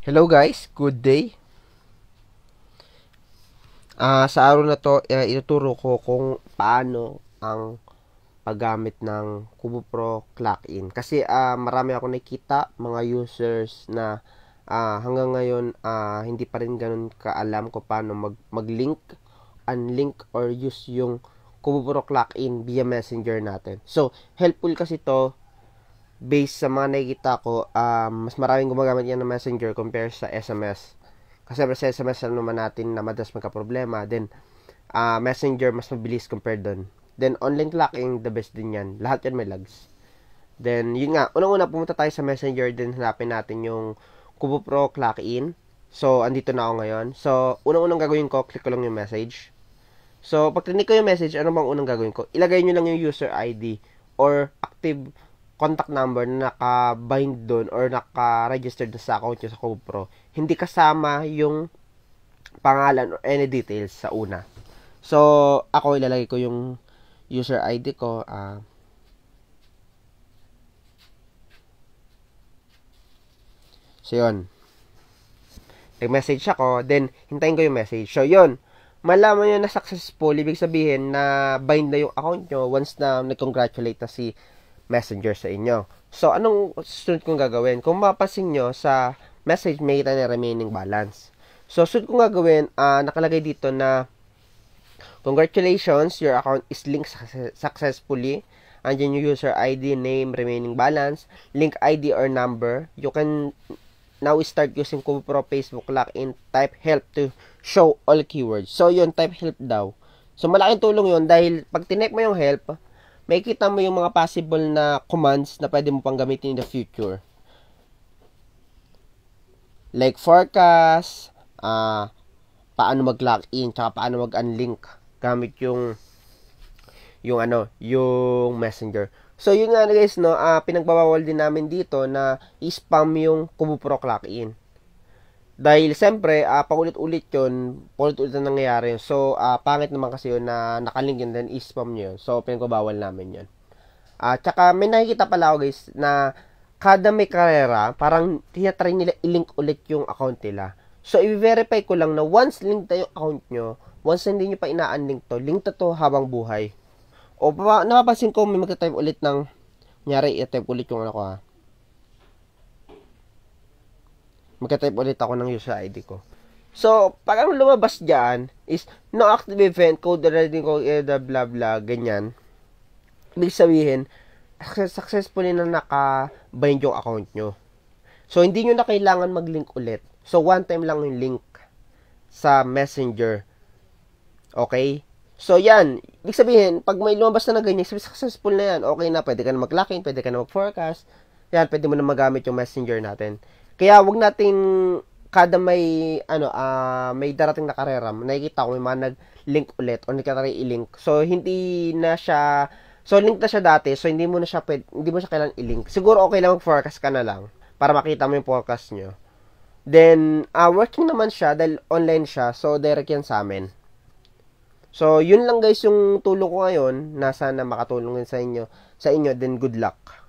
Hello guys, good day. Sa araw na to, ituturo ko kung paano ang paggamit ng Kubo Pro Clock-in. Kasi marami ako nakita mga users na hanggang ngayon hindi pa rin ganun kaalam kung paano mag-link, unlink, or use yung Kubo Pro Clock-in via Messenger natin. So, helpful kasi to based sa mga nakikita ko, mas maraming gumagamit yan ng Messenger compare sa SMS. Kasi sa SMS alam naman natin na madalas magka-problema. Then, Messenger mas mabilis compared doon. Then, online clocking, the best din yan. Lahat yan may lags. Then, yun nga. Unang-una, pumunta tayo sa Messenger. Then, hanapin natin yung Kubo Pro Clock-in. So, andito na ako ngayon. So, unang-unang gagawin ko, click ko lang yung message. So, pag click ko yung message, ano bang unang gagawin ko? Ilagay nyo lang yung user ID or active contact number na naka-bind doon or naka-registered sa account nyo sa Kubo Pro. Hindi kasama yung pangalan or any details sa una. So, ako ilalagay ko yung user ID ko. So, yun. Nag-message ako, then hintayin ko yung message. So, yun. Malaman nyo na successful, ibig sabihin na bind na yung account nyo once na nag-congratulate na si Messenger sa inyo. So, anong susunod kong gagawin? Kung mapapansin nyo sa message, may kita na remaining balance. So, susunod kong gagawin, nakalagay dito na congratulations, your account is linked successfully. Andyan yung user ID, name, remaining balance, link ID or number. You can now start using Kubo Pro Facebook Login. Type help to show all keywords. So, yun, type help daw. So, malaking tulong yun dahil pag tinek mo yung help, makikita mo yung mga possible na commands na pwede mo pang gamitin in the future. Like forecast, paano mag-login, tsaka paano mag-unlink gamit yung Messenger. So, yun nga guys, no, pinagbabawal din namin dito na i-spam yung Kubo Pro Clock-in. Dahil, siyempre, paulit-ulit yun, paulit-ulit na nangyayari yun. So, pangit naman kasi yun na nakalink yun, then i-spam nyo yun. So, pinagbabawal namin yun. Tsaka, may nakikita pala ako guys, na kada may karera, parang tinatry nila i-link ulit yung account nila. So, i-verify ko lang na once link na yung account nyo, once hindi nyo pa ina-unlink to, link to habang buhay. O, napapansin ko, may mag-type ulit ng, kunyari, i-type ulit yung ano ko magka-type ulit ako ng user ID ko. So, pag ang lumabas dyan is no active event, code reading ko, blah blah, ganyan. Ibig sabihin, successfully na naka-bind yung account nyo. So, hindi nyo na kailangan mag-link ulit. So, one time lang yung link sa Messenger. Okay? So, yan. Ibig sabihin, pag may lumabas na ganyan, successful na yan. Okay na, pwede ka na mag-login, pwede ka na mag-forecast. Yan, pwede mo na magamit yung Messenger natin. Kaya wag nating kada may may darating na karera, nakikita ko may mga nag-link ulit o nagtatry i-link. So hindi na siya link na siya dati, so hindi mo siya kailangan i-link. Siguro okay lang mag-forecast ka na lang para makita mo yung forecast nyo. Then working naman siya dahil online siya, so direct yan sa amin. So yun lang guys yung tulong ko ngayon, na sana makatulong din sa inyo, then good luck.